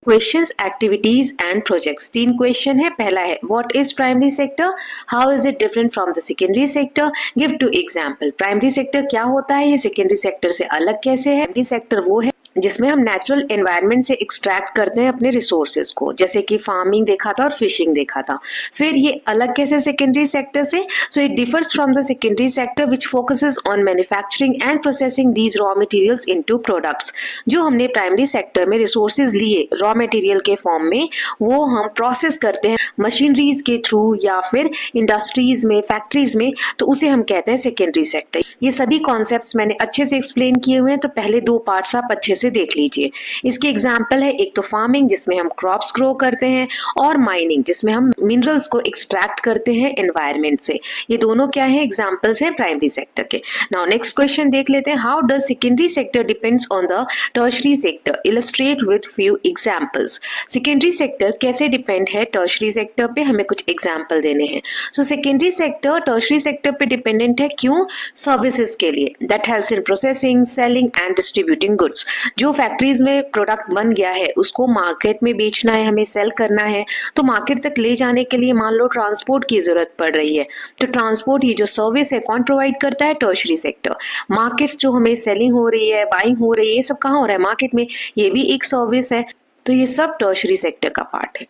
Questions, activities and projects. 3 question है। पहला है what is primary sector, how is it different from the secondary sector, give 2 example. Primary sector क्या होता है, ये सेकेंडरी सेक्टर से अलग कैसे है। प्राइमरी सेक्टर वो है जिसमें हम नेचुरल एनवायरनमेंट से एक्सट्रैक्ट करते हैं अपने रिसोर्सेज को, जैसे कि फार्मिंग देखा था और फिशिंग देखा था। फिर ये अलग कैसे सेकेंडरी सेक्टर से, so it differs from the secondary sector which focuses on manufacturing and processing these raw materials into products. जो हमने प्राइमरी सेक्टर में रिसोर्सेज लिए रॉ मटेरियल के फॉर्म में, वो हम प्रोसेस करते हैं मशीनरीज के थ्रू या फिर इंडस्ट्रीज में, फैक्ट्रीज में, तो उसे हम कहते हैं सेकेंडरी सेक्टर। ये सभी कॉन्सेप्ट्स मैंने अच्छे से एक्सप्लेन किए हुए हैं, तो पहले 2 पार्ट्स आप अच्छे से देख लीजिए। इसके एग्जाम्पल है, एक तो फार्मिंग जिसमें हम क्रॉप्स ग्रो करते हैं, और माइनिंग जिसमें हम मिनरल्स को एक्सट्रैक्ट करते हैं एनवायरमेंट से। ये दोनों क्या है, एग्जाम्पल्स हैं प्राइमरी सेक्टर के। नाउ नेक्स्ट क्वेश्चन देख लेते हैं, how does secondary sector depends on the tertiary sector, illustrate with few examples. Secondary sector कैसे डिपेंड है टर्शरी सेक्टर पे, हमें कुछ एग्जाम्पल देने हैं। So secondary sector tertiary sector पे डिपेंडेंट है, क्यों? सर्विसेज के लिए, that helps in processing, selling and distributing goods. जो फैक्ट्रीज में प्रोडक्ट बन गया है उसको मार्केट में बेचना है, हमें सेल करना है, तो मार्केट तक ले जाने के लिए मान लो ट्रांसपोर्ट की जरूरत पड़ रही है, तो ट्रांसपोर्ट ये जो सर्विस है कौन प्रोवाइड करता है? Tertiary sector. मार्केट्स जो हमें सेलिंग हो रही है, बाइंग हो रही है, ये सब कहाँ हो रहा है? मार्केट में। ये भी एक सर्विस है, तो ये सब टर्शरी सेक्टर का पार्ट है।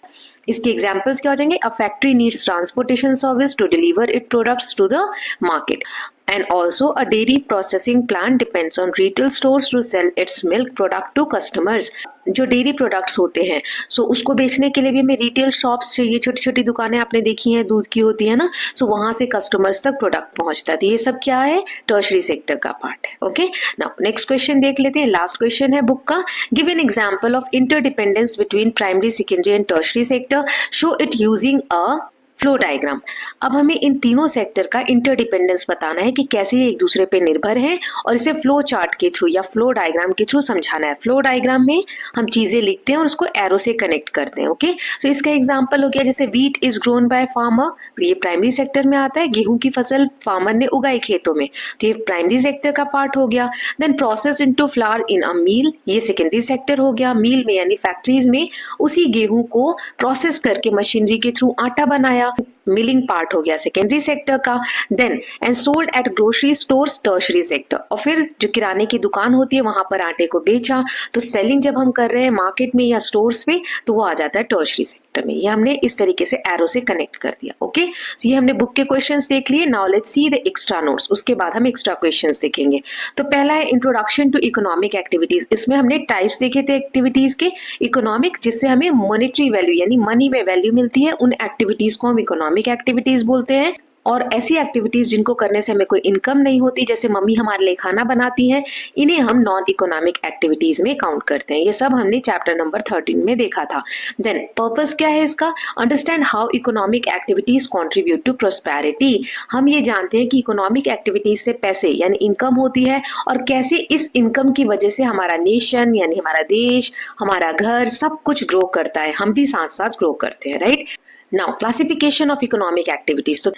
इसके एग्जाम्पल्स क्या हो जाएंगे? A factory needs transportation service to deliver it products to the market, and also a dairy processing plant depends on retail stores to sell its milk product to customers। जो dairy products होते हैं, सो उसको बेचने के लिए भी हमें retail shops चाहिए, छोटी छोटी दुकानें आपने देखी हैं, दूध की होती है ना, सो वहां से कस्टमर्स तक प्रोडक्ट पहुंचता है। तो ये सब क्या है? टर्शरी सेक्टर का पार्ट है। ओके, नाउ नेक्स्ट क्वेश्चन देख लेते हैं, लास्ट क्वेश्चन है बुक का। Give an example of interdependence between primary, secondary and tertiary sector, show it using a flow diagram. अब हमें इन तीनों सेक्टर का इंटरडिपेंडेंस बताना है कि कैसे ये एक दूसरे पे निर्भर है, और इसे फ्लो चार्ट के थ्रू या फ्लो डायग्राम के थ्रू समझाना है। फ्लो डायग्राम में हम चीजें लिखते हैं और उसको एरो से कनेक्ट करते हैं। ओके, सो इसका एग्जांपल हो गया जैसे wheat is grown by farmer, ये प्राइमरी सेक्टर में आता है। गेहूं की फसल फार्मर ने उगाई खेतों में, तो ये प्राइमरी सेक्टर का पार्ट हो गया। Then process into flour in a mill, ये सेकेंडरी सेक्टर हो गया। मील में यानी फैक्ट्रीज में उसी गेहूं को प्रोसेस करके मशीनरी के थ्रू आटा बनाया, मिलिंग पार्ट हो गया सेकेंडरी सेक्टर का। Then and sold at grocery stores, tertiary sector. और फिर जो किराने की दुकान होती है वहां पर आटे को बेचा, तो सेलिंग जब हम कर रहे हैं मार्केट में या स्टोर्स पे, तो वो आ जाता है टर्शरी सेक्टर में। ये हमने इस तरीके से एरो से कनेक्ट कर दिया। ओके, तो ये हमने बुक के क्वेश्चंस देख लिए। Now let's see the extra notes, उसके बाद हम एक्स्ट्रा क्वेश्चंस देखेंगे। तो पहला है इंट्रोडक्शन टू इकोनॉमिक एक्टिविटीज। इसमें हमने टाइप्स देखे थे एक्टिविटीज के। इकोनॉमिक जिससे हमें मॉनेटरी वैल्यू यानी मनी में वैल्यू मिलती है, उन एक्टिविटीज को हम इकोनॉमिक एक्टिविटीज बोलते हैं। और ऐसी एक्टिविटीज जिनको करने से हमें कोई इनकम नहीं होती, जैसे मम्मी हमारे लिए खाना बनाती हैं, इन्हें हम नॉन इकोनॉमिक एक्टिविटीज में काउंट करते हैं। ये सब हमने चैप्टर नंबर 13 में देखा था। देन पर्पस क्या है इसका? Understand how economic activities contribute to prosperity. हम ये जानते हैं कि इकोनॉमिक एक्टिविटीज से पैसे यानी इनकम होती है, और कैसे इस इनकम की वजह से हमारा नेशन यानी हमारा देश, हमारा घर, सब कुछ ग्रो करता है, हम भी साथ साथ ग्रो करते हैं। Right, now classification of economic activities. तो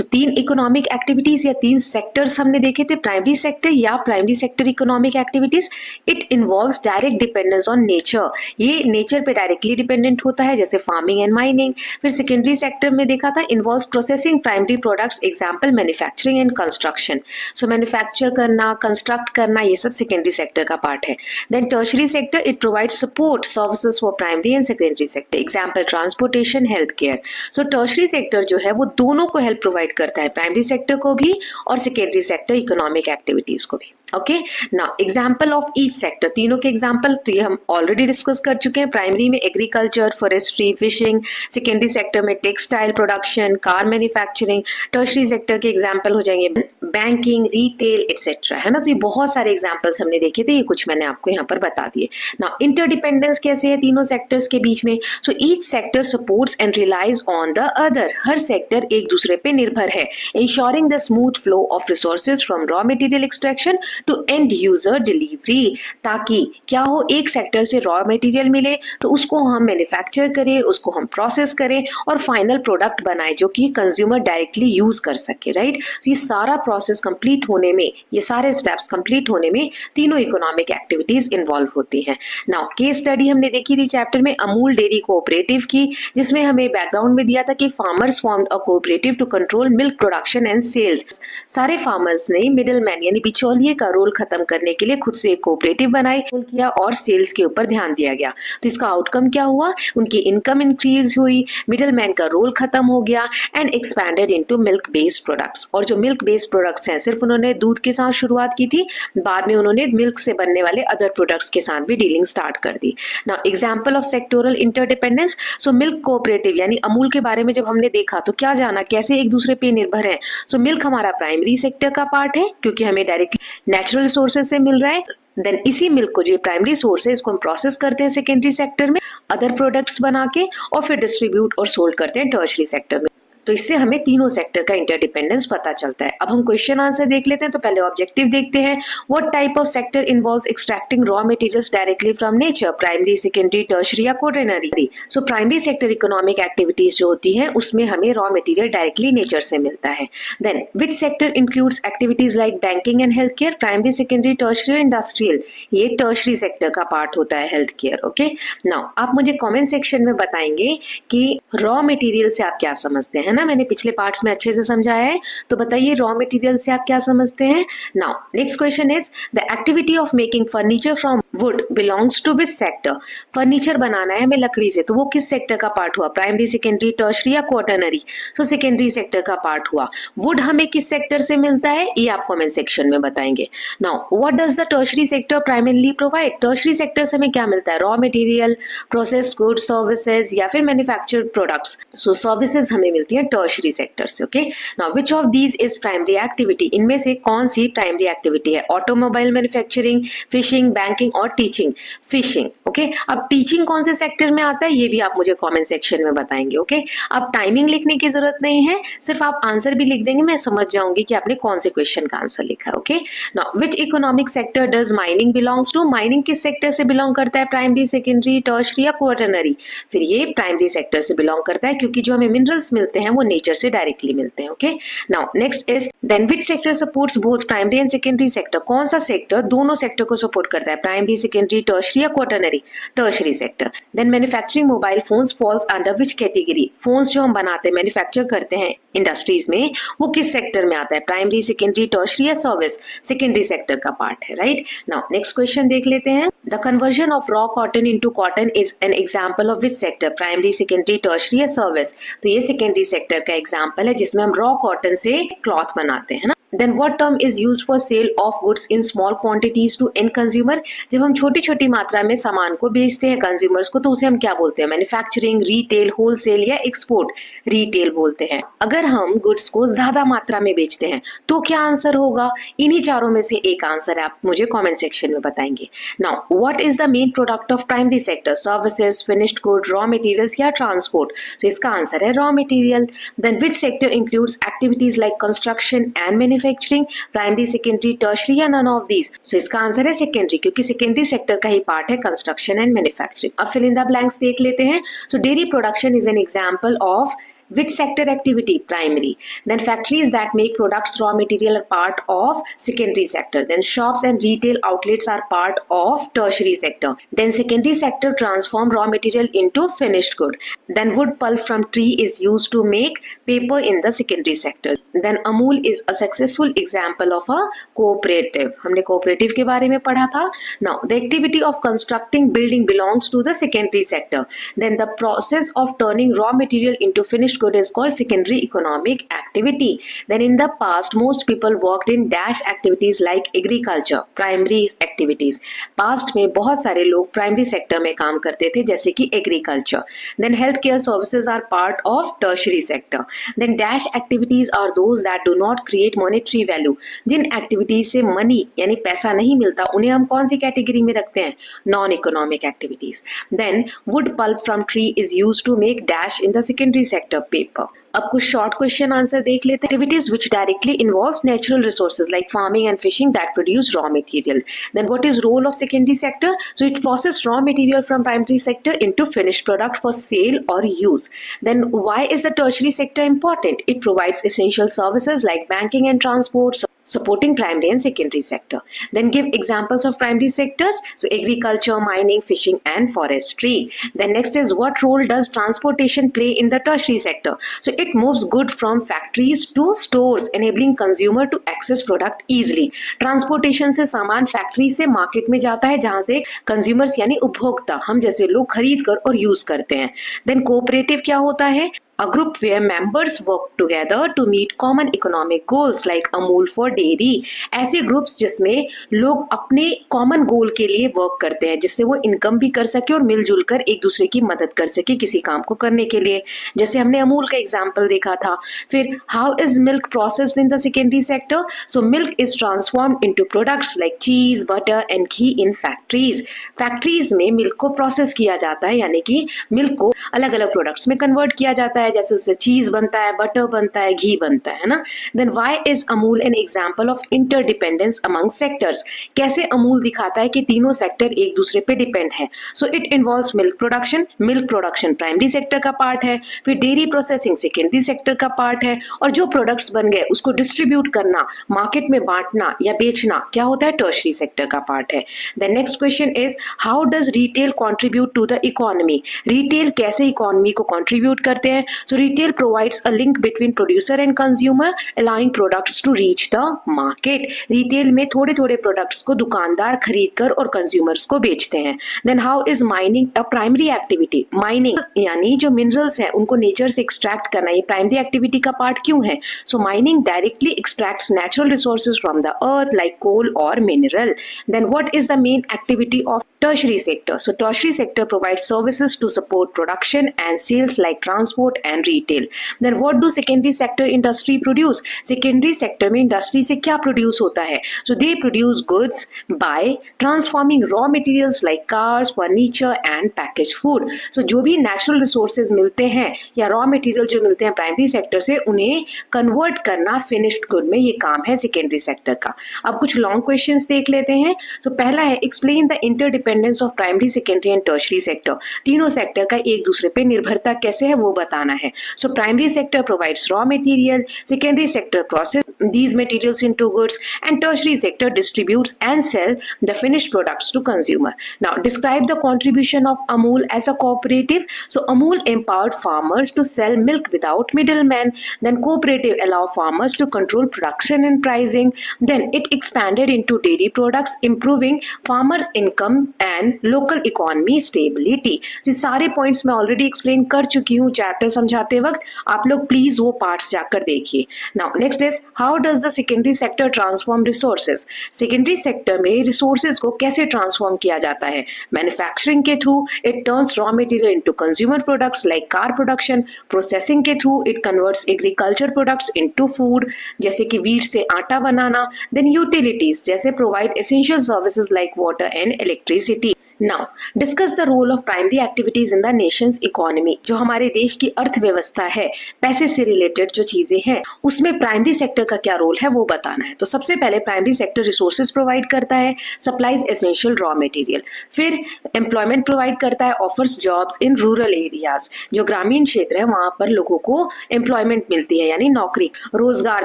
3 इकोनॉमिक एक्टिविटीज या 3 सेक्टर्स हमने देखे थे, प्राइमरी सेक्टर या primary sector economic activities. It involves direct dependence on nature, ये नेचर पे डायरेक्टली डिपेंडेंट होता है, जैसे फार्मिंग एंड माइनिंग। फिर सेकेंडरी सेक्टर में देखा था involves processing primary products, example manufacturing and construction. So manufacture करना, कंस्ट्रक्ट करना, ये सब सेकेंडरी सेक्टर का पार्ट है। Then tertiary sector, it provides support services for primary and secondary sector, example transportation, health care. So tertiary sector जो है वो दोनों को हेल्प प्रोवाइड करता है, प्राइमरी सेक्टर को भी और सेकेंडरी सेक्टर इकोनॉमिक एक्टिविटीज को भी। Okay, now example of each sector, तीनों के एग्जांपल तो ये हम ऑलरेडी डिस्कस कर चुके हैं। प्राइमरी में agriculture, forestry, fishing. Secondary sector में textile production, car manufacturing. Tertiary sector के एग्जांपल हो जाएंगे बैंकिंग, रिटेल एटसेट्रा, है ना। तो ये बहुत सारे एग्जांपल्स हमने देखे थे, ये कुछ मैंने आपको यहाँ पर बता दिए। नाउ इंटरडिपेंडेंस कैसे है तीनों सेक्टर्स के बीच में? So each sector supports and relies on the other, हर सेक्टर एक दूसरे पे निर्भर है। Ensuring the smooth flow of resources from raw material extraction to end user delivery, ताकि क्या हो, एक सेक्टर से रॉ मटेरियल मिले तो उसको हम मैन्युफैक्चर करें, उसको हम प्रोसेस करें और फाइनल प्रोडक्ट बनाए जो कि कंज्यूमर डायरेक्टली यूज कर सके, राइट। तो ये सारा प्रोसेस कंप्लीट होने में, ये सारे स्टेप्स कंप्लीट होने में तीनों इकोनॉमिक एक्टिविटीज इन्वॉल्व होती हैं। नाउ केस स्टडी हमने देखी थी चैप्टर में अमूल डेयरी कोऑपरेटिव की, जिसमें हमें बैकग्राउंड में दिया था कि farmers formed a cooperative to control milk production and sales. सारे फार्मर्स ने मिडिल मैन यानी बिचौलिए का रोल खत्म करने के लिए खुद से एक कोऑपरेटिव बनाई किया और सेल्स के ऊपर ध्यान दिया गया। तो इसका आउटकम क्या हुआ, उनकी इनकम इंक्रीज हुई, मिडिल मैन का रोल खत्म हो गया and expanded into milk based products. और जो मिल्क बेस्ड प्रोडक्ट्स हैं, सिर्फ उन्होंने दूध के साथ शुरुआत की थी, बाद में उन्होंने मिल्क से बनने वाले अदर प्रोडक्ट्स के साथ भी डीलिंग स्टार्ट कर दी। Now example of sectoral interdependence, so milk cooperative यानी अमूल के बारे में जब हमने देखा तो क्या जाना, कैसे एक दूसरे पे निर्भर है। सो मिल्क हमारा प्राइमरी सेक्टर का पार्ट है क्योंकि हमें डायरेक्टली नेचुरल सोर्सेज से मिल रहा है। देन इसी मिल्क को, जो प्राइमरी सोर्स है, इसको हम प्रोसेस करते हैं सेकेंडरी सेक्टर में अदर प्रोडक्ट्स बना के और फिर डिस्ट्रीब्यूट और सोल्ड करते हैं टर्शरी सेक्टर में। तो इससे हमें तीनों सेक्टर का इंटरडिपेंडेंस पता चलता है। अब हम क्वेश्चन आंसर देख लेते हैं। तो पहले ऑब्जेक्टिव देखते हैं, what type of sector involves extracting raw materials directly from nature, primary, secondary, tertiary या quaternary. So primary sector economic activities जो होती हैं उसमें हमें रॉ मटेरियल डायरेक्टली नेचर से मिलता है। Then which sector includes activities like banking and health care, primary, secondary, tertiary, industrial. ये टर्शरी सेक्टर का पार्ट होता है हेल्थ केयर। ओके, नाउ आप मुझे कॉमेंट सेक्शन में बताएंगे कि रॉ मटेरियल से आप क्या समझते हैं ना। मैंने पिछले पार्ट्स में अच्छे से समझाया है, तो बताइए रॉ मटेरियल से आप क्या समझते हैं। Now next question is the activity of making furniture from wood belongs to which sector. Furniture बनाना है हमें लकड़ी से, तो वो किस सेक्टर का पार्ट हुआ, प्राइमरी, सेकेंडरी, टर्शरी या क्वाटरनरी। तो सेकेंडरी सेक्टर का पार्ट हुआ। वुड हमें किस सेक्टर से मिलता है, ये आप कमेंट सेक्शन में बताएंगे। Now what does the tertiary sector primarily provide. Tertiary sector से हमें क्या मिलता है, raw material, processed goods, services या फिर मैन्युफैक्चर्ड प्रोडक्ट्स। सो सर्विसेज हमें मिलती है टर्शरी सेक्टर से। Okay, now which of these is primary activity. इनमें से कौन सी प्राइमरी एक्टिविटी है, ऑटोमोबाइल मैन्युफैक्चरिंग, फिशिंग, बैंकिंग और टीचिंग। फिशिंग। ओके, अब टीचिंग कौन से सेक्टर में आता है ये भी आप मुझे कमेंट सेक्शन में बताएंगे। ओके, अब टाइमिंग लिखने की जरूरत नहीं है, सिर्फ आप आंसर भी लिख देंगे, मैं समझ जाऊंगी कि आपने कौन से क्वेश्चन का आंसर लिखा है। Okay, now which economic sector does mining belongs to. Mining किस सेक्टर से बिलोंग करता है, प्राइमरी, सेकेंडरी, टर्शरी या क्वाटरनरी। फिर ये प्राइमरी सेक्टर से बिलोंग करता है क्योंकि जो हमें मिनरल्स मिलते हैं वो नेचर से डायरेक्टली मिलते हैं। Okay, now next is then which sector supports both primary and secondary sector. कौन सा सेक्टर दोनों सेक्टर को सपोर्ट करता है, प्राइमरी, सेकेंडरी, टर्शरी या quaternary. Tertiary sector. Then manufacturing mobile phones falls under which category. Phones जो हम बनाते हैं, मैन्युफैक्चर करते हैं इंडस्ट्रीज में, वो किस सेक्टर में आता है, प्राइमरी, सेकेंडरी, टर्शरी या सर्विस। सेकेंडरी सेक्टर का पार्ट है, राइट। नाउ नेक्स्ट क्वेश्चन देख लेते हैं, the conversion of raw cotton into cotton is an example of which sector, primary, secondary, tertiary या सर्विस। तो ये सेकेंडरी सेक्टर का एग्जांपल है जिसमें हम रॉ कॉटन से क्लॉथ बनाते हैं ना। Then what term is used for sale of goods in small quantities to end consumer? जब हम छोटी छोटी मात्रा में सामान को बेचते हैं कंज्यूमर्स को तो उसे हम क्या बोलते हैं, मैन्युफैक्चरिंग, रिटेल, होलसेल या एक्सपोर्ट। रिटेल बोलते हैं। अगर हम गुड्स को ज्यादा मात्रा में बेचते हैं तो क्या आंसर होगा, इन्हीं चारों में से एक आंसर है, आप मुझे कमेंट सेक्शन में बताएंगे। Now what is the main product of primary sector, services, finished good, raw materials या ट्रांसपोर्ट। तो इसका आंसर है raw material. Then which sector includes activities like construction and manufacturing, primary, secondary, tertiary या none of these. So इसका answer है secondary क्योंकि secondary sector का ही पार्ट है कंस्ट्रक्शन एंड मैन्युफैक्चरिंग। अब फिल इन द ब्लैंक्स देख लेते हैं। So dairy production is N example of which sector activity, primary. Then factories that make products raw material are part of secondary sector. Then shops and retail outlets are part of tertiary sector. Then secondary sector transform raw material into finished good. Then wood pulp from tree is used to make paper in the secondary sector. Then Amul is a successful example of a cooperative. हमने cooperative के बारे में पढ़ा था। Now the activity of constructing building belongs to the secondary sector. Then the process of turning raw material into finished good is called secondary economic activity. Then in the past most people worked in dash activities like agriculture, primary activities. Past में बहुत सारे लोग primary sector में काम करते थे जैसे कि agriculture. Then healthcare services are part of tertiary sector. Then dash activities are those that do not create monetary value. Jin activities से money यानी पैसा नहीं मिलता उन्हें हम कौन सी category में रखते हैं, non economic activities. Then wood pulp from tree is used to make dash in the secondary sector. Paper. अब कुछ शॉर्ट क्वेश्चन आंसर देख लेते हैं। Activities which directly involves natural resources like farming and fishing that produce raw material. Then what is role of secondary sector? So it process raw material from primary sector into finished product for sale और use. Then why is the tertiary sector important? It provides essential services like banking and transport, supporting primary and secondary sector. Then give examples of primary sectors. So agriculture, mining, fishing and forestry. Then next is what role does transportation play in the tertiary sector? So it moves good from factories to stores, enabling consumer to access product easily. Transportation से सामान factory से market में जाता है जहां से consumers यानी उपभोक्ता हम जैसे लोग खरीद कर और यूज करते हैं। देन कोऑपरेटिव क्या होता है? A group where members work together to meet common economic goals like Amul for dairy. ऐसे ग्रुप्स जिसमें लोग अपने कॉमन गोल के लिए वर्क करते हैं जिससे वो इनकम भी कर सके और मिलजुल कर एक दूसरे की मदद कर सके किसी काम को करने के लिए, जैसे हमने अमूल का एग्जाम्पल देखा था। फिर how is milk processed in the secondary sector? So milk is transformed into products like cheese, butter and ghee in factories. Factories में मिल्क को प्रोसेस किया जाता है यानी कि मिल्क को अलग अलग प्रोडक्ट्स में कन्वर्ट किया जाता है, जैसे उससे चीज बनता है, बटर बनता है, घी बनता है ना। Then why is Amul an example of interdependence among sectors? कैसे अमूल दिखाता है कि तीनों सेक्टर एक दूसरे पे डिपेंड है। So it involves milk production primary sector का पार्ट है, फिर डेयरी प्रोसेसिंग सेकेंडरी सेक्टर का पार्ट है, और जो प्रोडक्ट्स बन गए उसको डिस्ट्रीब्यूट करना, मार्केट में बांटना या बेचना क्या होता है? टर्शरी सेक्टर का पार्ट है। Then next question is how does retail contribute to the economy? Retail कैसे इकोनॉमी को कॉन्ट्रीब्यूट करते हैं? So retail provides a link between producer and consumer, allowing products to reach the market. Retail में थोड़े-थोड़े products को दुकानदार खरीद कर और consumers को बेचते हैं। Then how is mining a primary activity? Mining यानी जो minerals हैं उनको nature से extract करना, ये primary activity का part क्यों है? So mining directly extracts natural resources from the earth like coal or mineral. Then what is the main activity of tertiary sector? So tertiary sector provides services to support production and sales like transport and retail. Then what do secondary sector industry produce? Secondary sector में industry से क्या produce होता है? So they produce goods by transforming raw materials like cars, furniture and packaged food. So जो भी natural resources मिलते हैं या raw material जो मिलते हैं primary sector से उन्हें convert करना finished good में, ये काम है secondary sector का। अब कुछ long questions देख लेते हैं। So पहला है explain the interdependence of primary, secondary and tertiary sector. तीनों sector का एक दूसरे पे निर्भरता कैसे है वो बताना है। So primary sector provides raw material, secondary sector process these materials into goods, and tertiary sector distributes and sell the finished products to consumer. Now describe the contribution of Amul as a cooperative. So Amul empowered farmers to sell milk without middlemen. Then cooperative allow farmers to control production and pricing. Then it expanded into dairy products, improving farmers income and local economy stability. So सारे points मैं already explain कर चुकी हूँ chapter समझाते वक्त, आप लोग please वो पार्ट्स जाकर देखिए। Now next is how does the secondary sector transform resources? Secondary sector में रिसोर्सेज को कैसे ट्रांसफॉर्म किया जाता है? मैन्युफैक्चरिंग के through it turns raw material into consumer products like car production. Processing के through it converts agriculture products into food, जैसे कि वीट से आटा बनाना। देन यूटिलिटीज जैसे provide essential services like water and electricity. Now, discuss the role of primary activities in the nation's economy. जो हमारे देश की अर्थव्यवस्था है, पैसे से रिलेटेड जो चीजें हैं, उसमें प्राइमरी सेक्टर का क्या रोल है वो बताना है। तो सबसे पहले प्राइमरी सेक्टर रिसोर्सेज प्रोवाइड करता है, सप्लाइज एसेंशियल रॉ मटेरियल, फिर एम्प्लॉयमेंट प्रोवाइड करता है, offers jobs in rural areas. जो ग्रामीण क्षेत्र है वहां पर लोगों को एम्प्लॉयमेंट मिलती है यानी नौकरी, रोजगार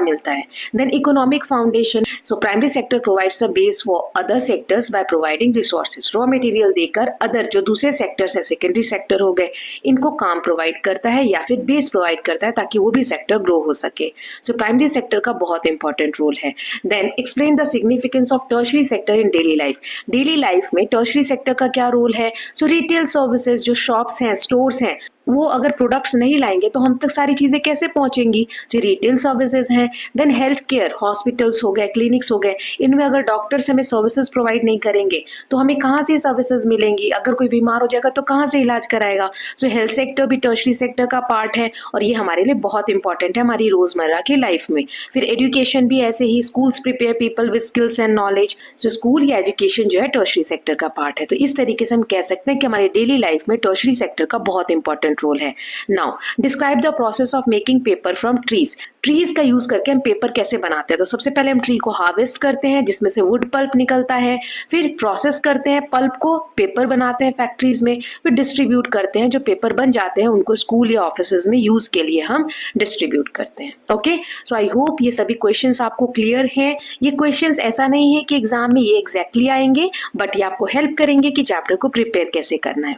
मिलता है। Then economic foundation, so primary sector provides the base for other sectors by providing resources. Raw material देकर अदर जो दूसरे सेक्टर्स है, सेकेंडरी सेक्टर हो गए, इनको काम प्रोवाइड करता है या फिर बेस प्रोवाइड करता है ताकि वो भी सेक्टर ग्रो हो सके। सो प्राइमरी सेक्टर का बहुत इंपॉर्टेंट रोल है। Then explain the significance of tertiary sector in daily life. Daily life में टर्शरी सेक्टर का क्या रोल है? सो रिटेल सर्विसेज, जो शॉप्स हैं, स्टोर्स हैं, वो अगर प्रोडक्ट्स नहीं लाएंगे तो हम तक सारी चीजें कैसे पहुंचेंगी? जो रिटेल सर्विसेज हैं। देन हेल्थ केयर, हॉस्पिटल्स हो गए, क्लिनिक्स हो गए, इनमें अगर डॉक्टर्स हमें सर्विसेज प्रोवाइड नहीं करेंगे तो हमें कहाँ से सर्विसेज मिलेंगी? अगर कोई बीमार हो जाएगा तो कहाँ से इलाज कराएगा? सो हेल्थ सेक्टर भी टर्शरी सेक्टर का पार्ट है और ये हमारे लिए बहुत इंपॉर्टेंट है हमारी रोजमर्रा की लाइफ में। फिर एजुकेशन भी ऐसे ही, schools prepare people with skills and knowledge. So school या एजुकेशन जो है टर्शरी सेक्टर का पार्ट है। तो इस तरीके से हम कह सकते हैं कि हमारी डेली लाइफ में टर्शरी सेक्टर का बहुत इंपॉर्टेंट इंपॉर्टेंट रोल है। Now describe the process of making paper from trees. Trees का यूज करके हम पेपर कैसे बनाते हैं? तो सबसे पहले हम ट्री को हार्वेस्ट करते हैं जिसमें से वुड पल्प निकलता है, फिर प्रोसेस करते हैं, पल्प को पेपर बनाते हैं फैक्ट्रीज में, फिर डिस्ट्रीब्यूट करते हैं। जो पेपर बन जाते हैं उनको स्कूल या ऑफिसेज में यूज के लिए हम डिस्ट्रीब्यूट करते हैं। ओके, सो आई होप ये सभी क्वेश्चंस आपको क्लियर हैं। ये क्वेश्चंस ऐसा नहीं है कि एग्जाम में ये एग्जैक्टली आएंगे, बट ये आपको हेल्प करेंगे कि चैप्टर को प्रिपेयर कैसे करना है।